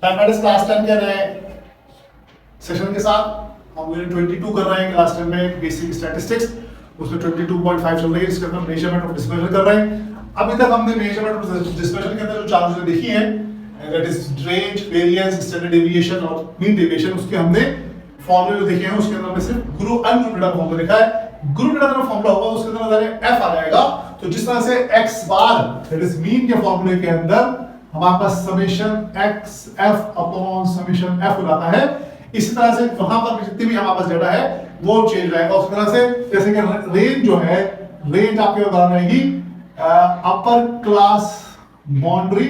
Mathematics class 10 के नए session के साथ हम यूनिट 22 कर रहे हैं क्लास 10 में बेसिक स्टैटिस्टिक्स। उसमें 22.5 चल रही है जिसके अंदर मेजरमेंट ऑफ डिस्पर्शन कर रहे हैं। अभी तक हमने मेजरमेंट ऑफ डिस्पर्शन के अंदर जो चार चीजें देखी हैं, that is range, variance, standard deviation और मीन डेविएशन, उसके हमने फॉर्मूले जो देखे हैं उसके अंदर में सिर्फ ग्रुप अनग्रुप डेटा फॉर्मूला लिखा है। ग्रुप डेटा का फॉर्मूला होगा उसके अंदर एफ आ जाएगा। तो जिस तरह से x बार दैट इज मीन के फॉर्मूले के अंदर हमारे पास summation x f upon summation f हो जाता है, इसी तरह से वहां पर जितनी भी हमारे पास डेटा है वो चेंज रहेगा। उस तरह से जैसे कि रेंज जो है, रेंज आपके बता रहेगी upper class boundary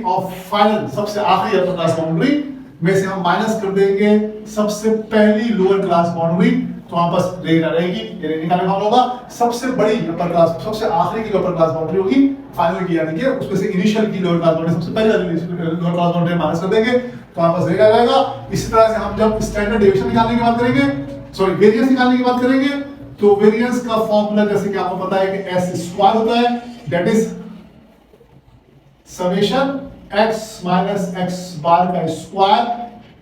of final, सबसे आखिरी अपर क्लास बाउंड्री में से हम माइनस कर देंगे सबसे पहली लोअर क्लास बाउंड्री, तो वहां पास रेंज आ रहेगी। ये रेंज निकालने का होगा सबसे बड़ी अपर क्लास, सबसे आखिरी की अपर क्लास बाउंड्री होगी फाइनल की, यानी कि उसमें से इनिशियल की लोअर क्लास बाउंड्री, सबसे पहले लोअर क्लास बाउंड्री माइनस कर देंगे तो वहां पास रेंज आ जाएगा। इसी तरह से हम जब स्टैंडर्ड डेविएशन निकालने की बात करेंगे, सॉरी वेरिएंस निकालने की बात करेंगे, तो वेरिएंस का फॉर्मूला जैसे कि आपको पता है कि s स्क्वायर होता है, that is summation x minus x bar का स्क्वायर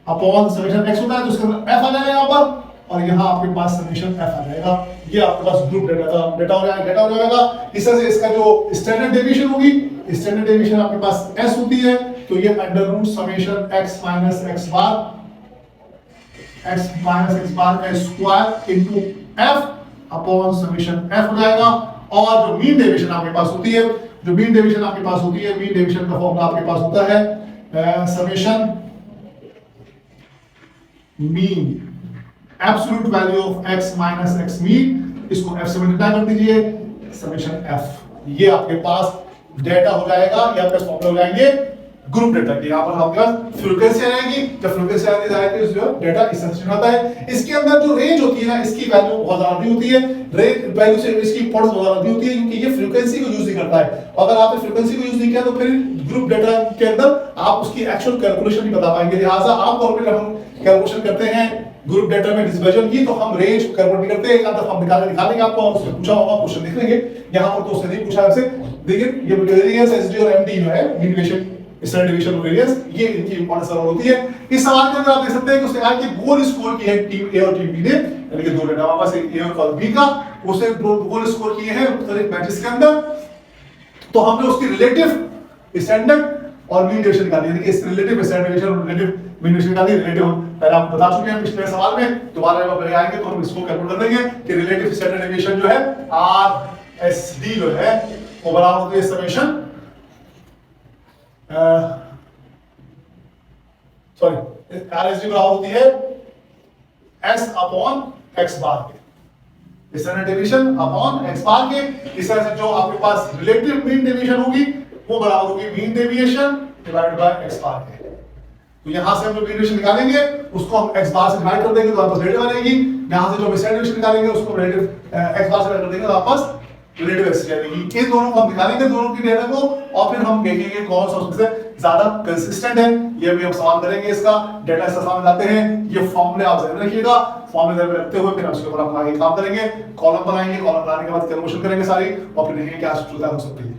अपॉन समेशन x होता है, तो उसके अंदर f आ जाएगा यहां पर, और यहां आपके पास समेशन f आ जाएगा। ये आपके पास ग्रुप डेटा हो जाएगा। इस तरह से इसका जो स्टैंडर्ड डेविएशन होगी, स्टैंडर्ड डेविएशन आपके पास s होती है, तो ये under root summation x minus x bar का square into f upon summation f हो जाएगा। और जो मीन डेविएशन आपके पास होती है, मीन डेविएशन का फॉर्मूला आपके पास होता है summation mean absolute value of x minus x mean, इसको f से मल्टीप्लाई कर दीजिए, समेशन f। ये आपके पास डेटा हो जाएगा, ये आपके पास फॉर्मूला हो जाएंगे ग्रुप डेटा के। यहाँ पर आपके पास फ्रीक्वेंसी आएगी, जब फ्रीक्वेंसी आएगी जो डेटा इस तरह से आता है। इसके अंदर जो रेंज होती है ना, इसकी वैल्यू बहुत ज्यादा नहीं होती है, रेंज वैल्यू से इसकी इंपॉर्टेंस बहुत ज्यादा नहीं होती है, क्योंकि ये फ्रीक्वेंसी को यूज नहीं करता है। अगर आपने फ्रीक्वेंसी को यूज नहीं किया तो फिर ग्रुप डेटा के अंदर आप उसकी एक्चुअल कैलकुलेशन नहीं बता पाएंगे। लिहाजा आमतौर पर हम कैलकुलेशन करते हैं ग्रुप डेटा में डिस्पर्शन की, तो हम रेंज कैलकुलेट करते हैं, या तो हम निकालेंगे आपको, और उससे पूछा होगा क्वेश्चन लिख लेंगे। यहां पर तो उसने नहीं पूछा हमसे, देखिए ये वेरिएंस एसडी और एमडी जो है मीन डेविएशन, स्टैंडर्ड डेविएशन और वेरिएंस, ये इनकी इंपॉर्टेंस सवाल होती है। इस सवाल के अंदर आप देख सकते हैं कि उसने कहा कि गोल स्कोर की है टीम ए और टीम बी ने, यानी कि दो डेटा हमारे पास ए और बी का, उसने गोल स्कोर किए हैं मुख्तलिफ मैचेस के अंदर। तो हमने उसकी रिलेटिव स्टैंडर्ड और मीन डेविएशन निकाली, यानी कि इस रिलेटिव स्टैंडर्ड डेविएशन और रिलेटिव मीन डेविएशन निकाली। रिलेटिव पहले आप बता चुके हैं पिछले सवाल में, दोबारा जब हम आएंगे तो हम इसको कैलकुलेट कर देंगे कि रिलेटिव स्टैंडर्ड डेविएशन जो है RSD जो है वो बराबर होती है समेशन RSD बराबर होती है S अपॉन x बार के, स्टैंडर्ड डेविएशन अपॉन x बार के। इस तरह से जो आपके पास रिलेटिव मीन डेविएशन होगी वो बराबर होगी mean deviation divided by x बार के। तो यहां से हम जो मीन डेविएशन निकालेंगे उसको हम x बार से डिवाइड कर देंगे तो आपस रिलेटिव आ जाएगी। यहां से जो स्टैंडर्ड डेविएशन निकालेंगे उसको रिलेटिव x बार से डिवाइड कर देंगे तो आपस रिलेटिव x जाएगी। इन दोनों को हम निकालेंगे, दोनों की डेटा को, और फिर हम देखेंगे कौन सा उसमें से ज्यादा कंसिस्टेंट है। ये भी हम सवाल करेंगे, इसका डेटा इस सामने लाते हैं। ये फॉर्मूले आप ध्यान रखिएगा, फॉर्मूले ध्यान रखते हुए फिर हम उसके ऊपर हम आगे काम करेंगे, कॉलम बनाएंगे, कॉलम बनाने के बाद कैलकुलेशन करेंगे सारी, और फिर देखेंगे क्या सुविधा हो सकती है।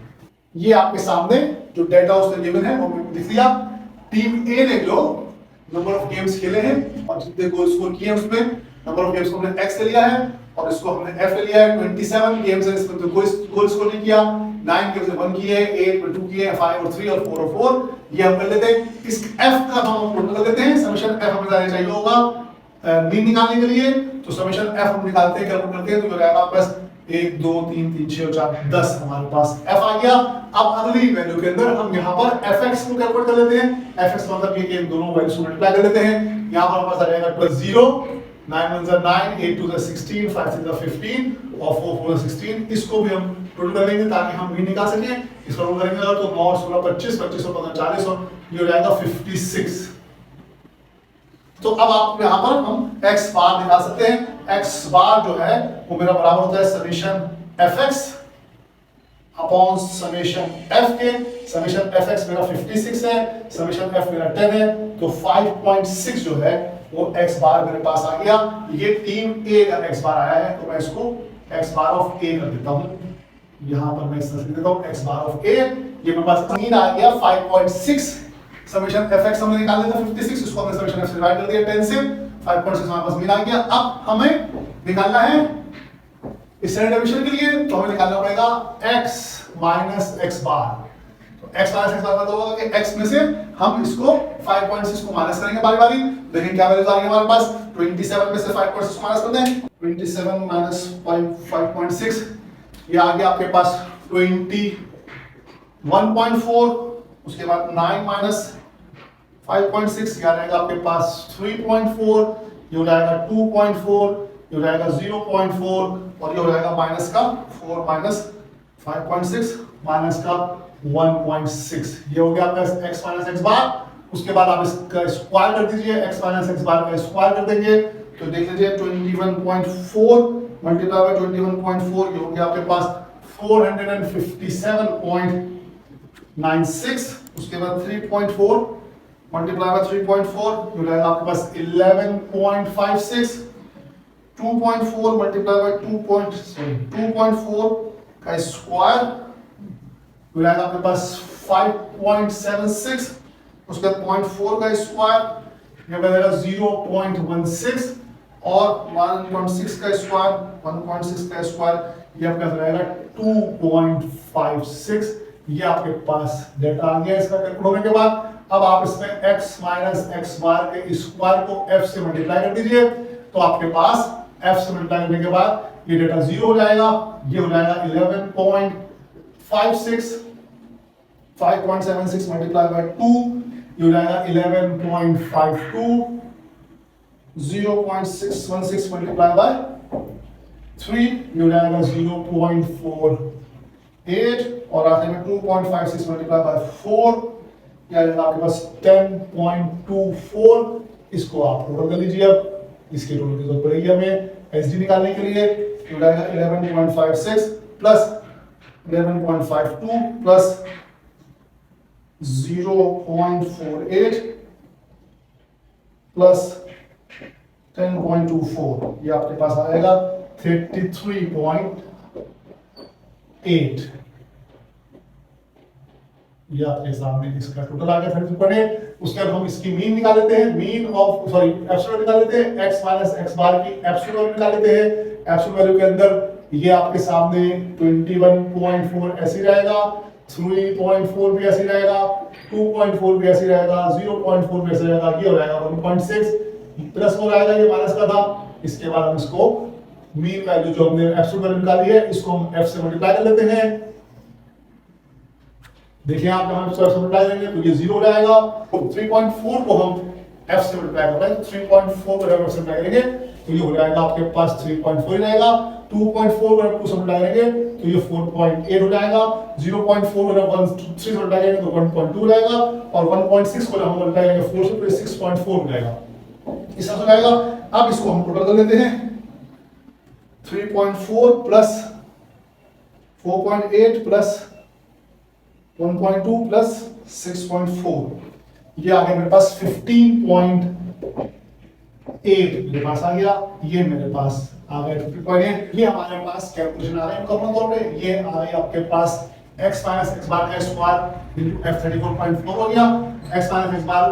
ये आपके सामने जो डेटा उसने गिवन है वो लिख दिया। टीम ए ने जो नंबर ऑफ गेम्स खेले हैं और जितने गोल स्कोर किए हैं उसमें नंबर ऑफ गेम्स को हमने x ले लिया है और इसको हमने f ले लिया है। 27 गेम्स है, इसमें तो कोई गोल स्कोर नहीं किया। 9 गेम्स में 1 किए, 8 में 2 किए, 5 और 3 और 4 और 4, ये हम कर लेते हैं। इस f का हम टोटल कर लेते हैं। समेशन f हमें जाने चाहिए होगा मीन निकालने के लिए, तो समेशन f हम निकालते हैं, कैलकुलेट करते हैं, तो जो आएगा बस 1 2 3 3 6 और 4 10 हमारे पास f आ गया। अब अगली वैल्यू के अंदर हम यहाँ पर fx को कैलकुलेट कर लेते हैं। fx मतलब ये कि इन दोनों वैल्यूज को मल्टीप्लाई कर लेते हैं। यहाँ पर हमारे पास आ जाएगा +0, 9 1 9, 8 2 16, 5 6 15 और 4 4 16। इसको भी हम टोटल कर लेंगे ताकि हम मीन निकाल सकें। इसको टोटल करेंगे तो 9 16 25 25 और 15 40 और ये हो जाएगा 56। तो अब आप यहाँ पर हम x बार निकाल सकते हैं। x बार जो है वो मेरा बराबर होता है summation fx upon summation f के। समेशन fx मेरा 56 है, समेशन f मेरा 10 है, तो 5.6 जो है वो x बार मेरे पास आ गया। ये टीम A का x बार आया है, तो मैं इसको x बार ऑफ A कर देता हूँ। यहाँ पर मैं इस तरह से देता हूँ x बार ऑफ A, ये मेरे पास मीन आ गया 5.6। समेशन fx हमने निकाल लिया था 56, इसको हमने समेशन f से डिवाइड कर दिया 10 से, 5.6 हमारे पास मीन आ गया। अब हमें निकालना है स्टैंडर्ड डेविएशन के लिए, तो हमें निकालना पड़ेगा x माइनस x बार। तो x माइनस x बार मतलब होगा कि x में से हम इसको 5.6 को माइनस करेंगे बारी बारी। देखिए क्या वैल्यूज आ रही है हमारे पास, 27 में से 5.6 को माइनस कर दें, 27 माइनस 5.6 ये आ गया आपके पास 21.4। उसके बाद 9 माइनस 5.6 क्या रहेगा आपके पास 3.4, ये हो जाएगा 2.4, ये हो जाएगा 0.4 और ये हो जाएगा माइनस का 4 माइनस 5.6 माइनस का 1.6। ये हो गया आपका x माइनस x बार। उसके बाद आप इसका स्क्वायर कर दीजिए, x माइनस x बार का स्क्वायर कर देंगे तो देख लीजिए 21.4 मल्टीप्लाई बाय 21.4 ये हो गया आपके पास 457.96। उसके बाद 3.4 मल्टीप्लाई बाय 3.4 ये हो जाएगा आपके पास 11.56। 2.4 मल्टीप्लाई बाय 2.4 का स्क्वायर हो जाएगा आपके पास 5.76। उसके बाद 0.4 का स्क्वायर ये बनेगा 0.16 और 1.6 का स्क्वायर 1.6 का स्क्वायर ये आपका रहेगा 2.56। ये आपके पास डेटा आ गया इसका कैलकुलेट होने के बाद। अब आप इसमें x माइनस x बार के स्क्वायर को f से मल्टीप्लाई कर दीजिए तो आपके पास f से मल्टीप्लाई करने के बाद ये डेटा 0 हो जाएगा, ये हो जाएगा 11.56। 5.76 मल्टीप्लाई बाय 2 ये हो जाएगा 11.52। 0.616 मल्टीप्लाई बाय 3 ये हो जाएगा 0.48 और आखिर में 2.56 मल्टीप्लाई बाय 4 ये आ जाएगा आपके पास 10.24। इसको आप टोटल कर लीजिए। अब इसकी टोटल की जरूरत पड़ेगी हमें एसडी निकालने के लिए, ये हो जाएगा 11.56 प्लस 11.52 प्लस 0.48 प्लस 10.24 ये आपके पास आएगा 33.8। ये आपके सामने इसका टोटल आ गया 33.8। उसके बाद हम इसकी मीन निकाल लेते हैं, मीन ऑफ सॉरी एब्सोल्यूट निकाल लेते हैं, x माइनस x बार की एब्सोल्यूट वैल्यू निकाल लेते हैं। एब्सोल्यूट वैल्यू के अंदर ये आपके सामने 21.4 ऐसे रहेगा, 3.4 भी ऐसे रहेगा, 2.4 भी ऐसे रहेगा, 0.4 भी ऐसे रहेगा, ये हो जाएगा 1.6 प्लस हो जाएगा, ये माइनस का था। इसके बाद हम इसको मीन वैल्यू जो हमने एब्सोल्यूट वैल्यू निकाली है इसको हम f से मल्टीप्लाई कर लेते हैं। देखिए आप जब हम इसको f से मल्टीप्लाई करेंगे तो ये 0 हो जाएगा। 3.4 को हम f से मल्टीप्लाई कर रहे हैं, 3.4 को f से मल्टीप्लाई करेंगे तो ये हो जाएगा आपके पास 3.4 रहेगा। 2.4 को 2 से मल्टीप्लाई करेंगे तो ये 4.8 हो जाएगा। 0.4 को 3 से मल्टीप्लाई करेंगे तो 1.2 हो जाएगा और 1.6 को हम मल्टीप्लाई करेंगे 4 से तो 6.4 हो जाएगा। इस तरह से जाएगा। अब इसको हम टोटल कर लेते हैं, 3.4 प्लस 4.8 प्लस 1.2 प्लस 6.4 ये आ गया मेरे पास 15.8 मेरे पास आ गया। ये मेरे पास आ गया 15.8। ये हमारे पास कैलकुलेशन आ रहा है कॉमन तौर पे। ये आ गई आपके पास x माइनस x बार का स्क्वायर इनटू f 34.4 हो गया। x माइनस x बार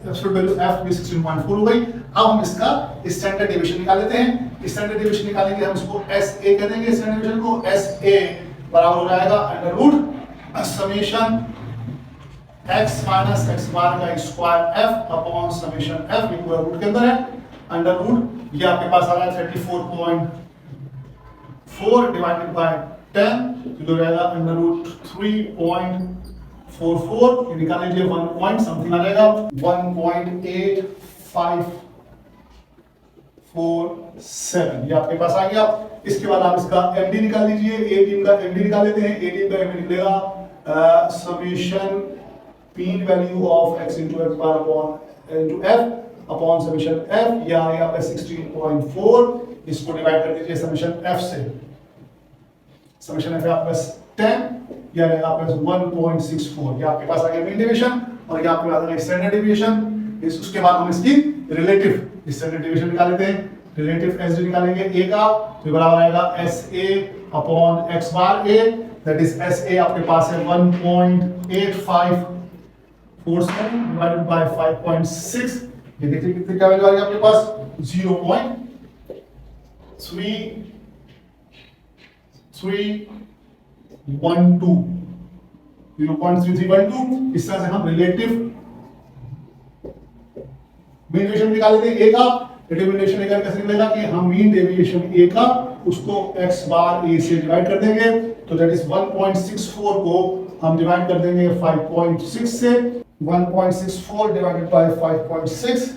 एब्सोल्यूट वैल्यू f भी 16.4 हो गई। अब हम इसका स्टैंडर्ड डेविएशन निकाल लेते हैं। स्टैंडर्ड डेविएशन निकालेंगे हम इसको SA करेंगे। स्टैंडर्ड डेविएशन को SA बराबर हो जाएगा under root summation x minus x bar का square f upon summation f ये पूरा रूट के अंदर है अंडर रूट। ये आपके पास आ रहा है 34.4 डिवाइडेड बाय 10 तो हो जाएगा अंडर रूट 3.44 ये निकाल लीजिए 1 पॉइंट समथिंग आ जाएगा 1.8547 ये आपके पास आ गया। इसके बाद आप इसका एमडी निकाल लीजिए। ए टीम का एमडी निकाल लेते हैं। ए टीम का एमडी निकलेगा summation mean value of x into x bar upon into f upon summation f ये आ गया आपका 16.4। इसको डिवाइड कर दीजिए समेशन f से। समेशन f आपका 10 ये आएगा आपका 1.64 ये आपके पास आ गया मीन डेविएशन और ये आपके पास आ गया स्टैंडर्ड डेविएशन। उसके बाद हम इसकी रिलेटिव स्टैंडर्ड डेविएशन निकाल लेते हैं। रिलेटिव एसडी निकालेंगे a का तो बराबर आएगा SA upon x bar a that is S A आपके पास है 1.8547 डिवाइडेड बाय 5.6। ये देखिए कितनी क्या वैल्यू आ रही है आपके पास 0.3312। इस तरह से हम रिलेटिव मीन डेविएशन निकाल लेते हैं ए का। डिटरमिनेशन लेकर कैसे निकलेगा कि हम मीन डेविएशन ए का उसको x बार ए से डिवाइड कर देंगे, तो दैट इज 1.64 को हम डिवाइड कर देंगे 5.6 से। 1.64 डिवाइडेड बाय 5.6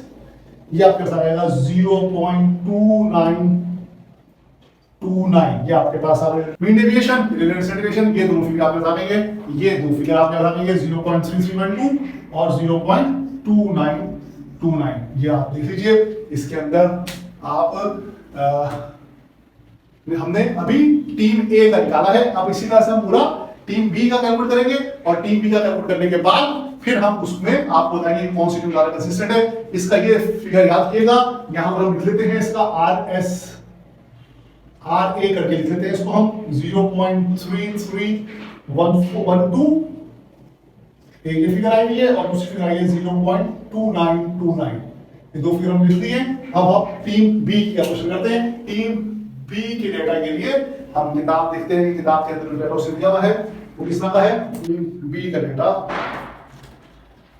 ये आपके पास आएगा 0.2929। ये आपके पास आ रहा है मीन डेविएशन, रिलेटिव डेविएशन। ये दोनों फिगर आपके पास आएंगे, ये दो फिगर आपके पास आएंगे 0.3312 और 0.2929। ये आप देख लीजिए। इसके अंदर आप हमने अभी टीम ए का निकाला है, अब इसी तरह से हम पूरा टीम बी का कैलकुलेट करेंगे और टीम बी का कैलकुलेट करने के बाद फिर हम उसमें आपको बताएंगे कौन सी टीम ज्यादा कंसिस्टेंट है। इसका ये फिगर याद रखिएगा, यहां पर हम लिख लेते हैं इसका आर ए करके लिख लेते हैं इसको हम 0.3312। एक ये फिगर आई हुई है और दूसरी फिगर आई है 0.2929। ये दो फिगर हम लिख दिए। अब हम टीम बी की क्वेश्चन करते हैं। टीम बी के डेटा के लिए हम किताब देखते हैं कि किताब के अंदर डेटा उसे दिया हुआ है वो किस तरह का है। टीम बी का डेटा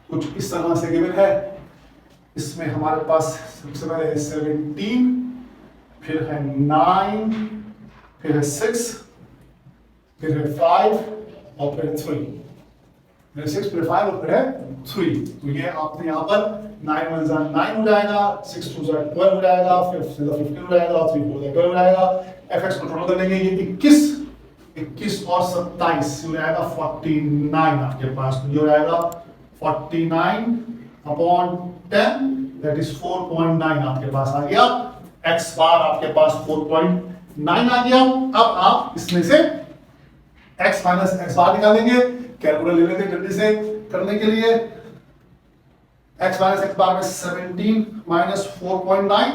कुछ इस तरह से गिवन है। इसमें हमारे पास सबसे पहले है 17, फिर है 9, फिर है 6, फिर है 5 और फिर 3। 6 फिर 5 और फिर है 3। तो ये आपने यहाँ पर 9 1 9 हो जाएगा, 6 2 12 हो जाएगा, फिर 15 हो जाएगा, 3 4 12 हो जाएगा। fx को टोटल कर लेंगे, ये 21 और 27 हो जाएगा 49 आपके पास। ये हो जाएगा 49 अपॉन 10 दैट इज 4.9 आपके पास आ गया। x बार आपके पास 4.9 आ गया। अब आप इसमें से x माइनस x बार निकालेंगे। कैलकुलेटर ले लेते हैं जल्दी से करने के लिए। x माइनस x बार में 17 माइनस 4.9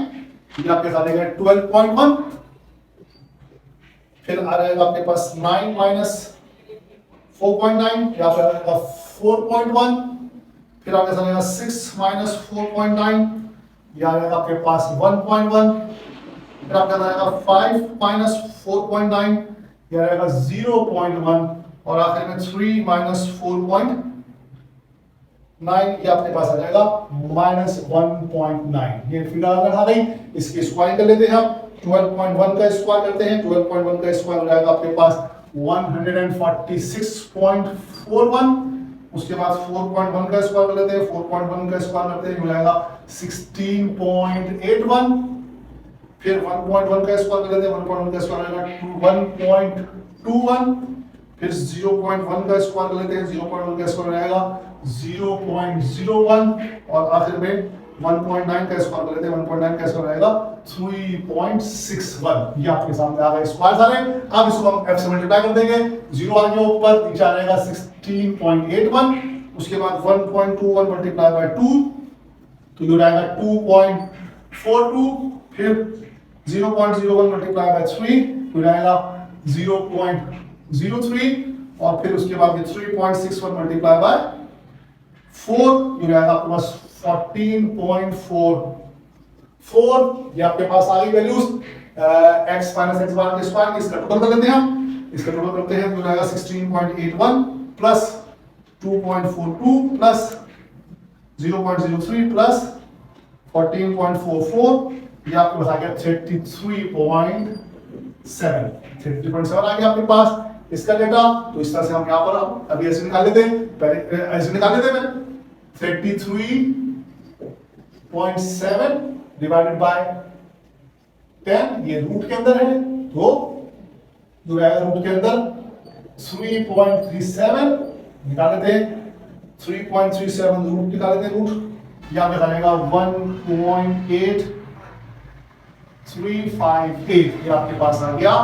ये आपके साथ आएगा 12.1। फिर आ जाएगा आपके पास 9 माइनस 4.9 यहाँ पे आएगा 4.1। फिर आपके साथ आएगा 6 माइनस 4.9 ये आएगा आपके पास 1.1। फिर आपके साथ आएगा 5 माइनस 4.9 ये आएगा 0.1 और आखिर में 3 माइनस 4.9 ये आपके पास आ जाएगा माइनस 1.9। ये फिगर आ गई। इसकी स्क्वायर कर लेते हैं हम। 12.1 का स्क्वायर करते हैं। 12.1 का स्क्वायर हो जाएगा आपके पास 146.41। उसके बाद 4.1 का स्क्वायर कर लेते हैं। 4.1 का स्क्वायर करते हैं हो जाएगा 16.81। फिर 1.1 का स्क्वायर कर लेते हैं। 1.1 का स्क्वायर हो जाएगा 1.21। फिर 0.1 का स्क्वायर कर लेते हैं। 0.1 का स्क्वायर हो जाएगा 0.01 और आखिर में 1.9 का स्क्वायर कर लेते हैं। 1.9 का स्क्वायर आएगा 3.61। ये आपके सामने आ गए स्क्वायर सारे। अब इसको हम f से मल्टीप्लाई कर देंगे। 0 आ गया ऊपर, नीचे आ जाएगा 16.81। उसके बाद 1.21 मल्टीप्लाई बाय 2 तो ये हो जाएगा 2.42। फिर 0.01 मल्टीप्लाई बाय 3 तो हो जाएगा 0.03 और फिर उसके बाद 3.61 मल्टीप्लाई बाय 4 ये जाएगा आपके पास 14.44। ये आपके पास आ गई वैल्यूज x माइनस x बार के स्क्वायर की। इसका टोटल कर लेते हैं हम। इसका टोटल करते हैं तो जाएगा 16.81 प्लस 2.42 प्लस 0.03 प्लस 14.44 ये आपके पास आ गया 33.7 आ गया आपके पास इसका डेटा। तो इस तरह से हम यहाँ पर अभी ऐसे निकाल लेते हैं। पहले ऐसे निकाल लेते हैं 33.7 डिवाइडेड बाय 10 ये रूट के अंदर है तो जो रहेगा रूट के अंदर 3.37 निकाल लेते हैं। 3.37 रूट निकाल लेते हैं। रूट यहाँ पे आएगा 1.8358 ये आपके पास आ गया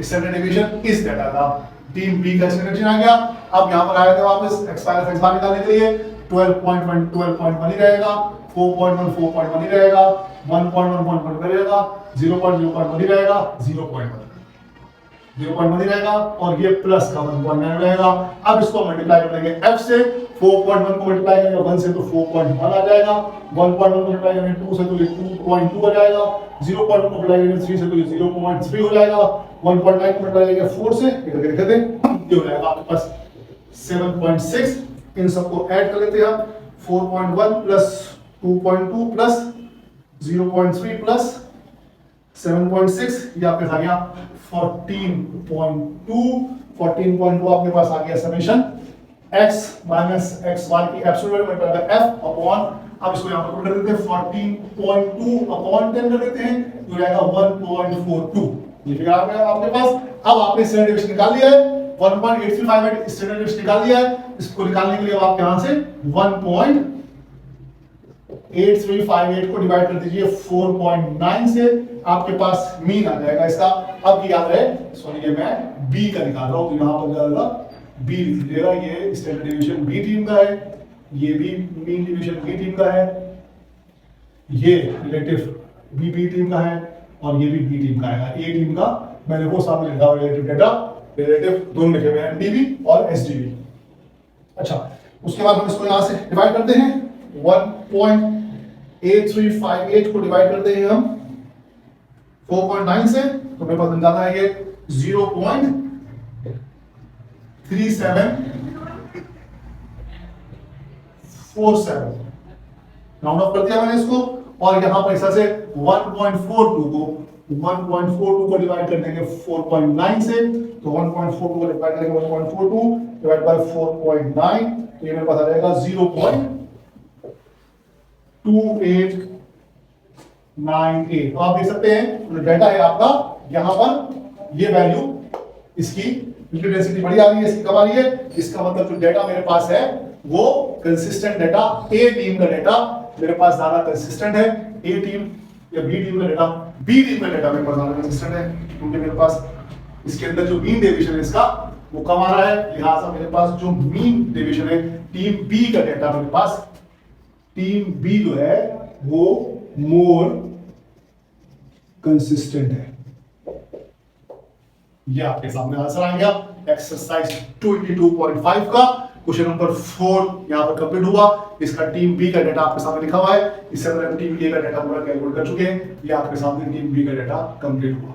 स्टैंडर्ड डेविएशन इस डेटा का। टीम बी का स्टैंडर्ड डेविएशन आ गया। अब यहाँ पर आए थे वापस x माइनस x बार निकालने के लिए 12.1 ही रहेगा, 4.1 ही रहेगा, 1.1 ही रहेगा, 0.1 ही रहेगा, 0.1 0.1 ही रहेगा और ये प्लस का 1.9 रहेगा। अब इसको मल्टीप्लाई कर देंगे f से, 4.1 को मल्टीप्लाई करेंगे 1 से तो 4.1 आ जाएगा, 1.1 को मल्टीप्लाई करेंगे 2 से तो ये 2.2 आ जाएगा, 0.1 को मल्टीप्लाई करेंगे 3 से तो ये 0.3 हो जाएगा, 1.9 को मल्टीप्लाई करेंगे 4 से, ये करके लिख दें, ये हो जाएगा आपके पास 7.6। इन सबको ऐड कर लेते हैं हम, 4.1 प्लस 2.2 प्लस 0.3 प्लस 7.6, ये आपके पास आ गया 14.2। 14.2 आपके पास आ गया समेशन x माइनस एक्स बार की एब्सोल्यूट वैल्यू मतलब f अपॉन, अब इसको यहां पर कर देते हैं 14.2 अपॉन 10 कर देते हैं, तो जाएगा 1.42। ये फिगर आ गया आपके पास। अब आपने स्टैंडर्ड डेविएशन निकाल लिया है, 1.8358 स्टैंडर्ड डेविएशन निकाल लिया है। इसको निकालने के लिए अब आप यहां से 1.8358 को डिवाइड कर दीजिए 4.9 से, आपके पास मीन आ जाएगा इसका। अब याद है, सॉरी ये मैं बी का निकाल रहा हूं, तो यहां पर जाएगा बी लिख लीजिएगा, ये स्टैंडर्ड डेविएशन बी टीम का है, ये भी मीन डेविएशन बी टीम का है, ये रिलेटिव बी टीम का है और ये भी बी टीम का है। ए टीम का मैंने वो सामने लिखा हुआ रिलेटिव डेटा, रिलेटिव दोनों लिखे हुए हैं एनडीबी और एसडीबी। अच्छा, उसके बाद हम इसको यहां से डिवाइड करते हैं, 1.8358 को डिवाइड करते हैं हम 4.9 से, तो मेरे पास बन जाता है ये 0.3747, राउंड ऑफ कर दिया मैंने इसको। और यहां पर ऐसा से 1.42 को डिवाइड कर देंगे 4.9 से, तो 1.42 को डिवाइड करेंगे 1.42 डिवाइड बाय 4.9, तो ये मेरे पास आ जाएगा 0.2898। तो आप देख सकते हैं जो डेटा है आपका, यहां पर ये वैल्यू इसकी डेंसिटी बड़ी आ रही है, इसकी कम आ रही है। इसका मतलब जो डेटा मेरे पास है वो कंसिस्टेंट डेटा, ए टीम का डेटा मेरे पास ज्यादा कंसिस्टेंट है, ए टीम या बी टीम का डेटा, बी टीम का डेटा मेरे पास ज्यादा कंसिस्टेंट है, क्योंकि मेरे पास इसके अंदर जो मीन डेविएशन है इसका वो कम आ रहा है, लिहाजा मेरे पास जो मीन डेविएशन है टीम बी का डेटा, मेरे पास टीम बी जो है वो मोर कंसिस्टेंट है। ये आपके सामने आंसर आ गया एक्सरसाइज 22.5 का क्वेश्चन नंबर 4 यहां पर कंप्लीट हुआ। इसका टीम बी का डेटा आपके सामने लिखा हुआ है, इससे अंदर टीम ए का डेटा पूरा कैलकुलेट कर चुके हैं। ये आपके सामने टीम बी का डेटा कंप्लीट हुआ।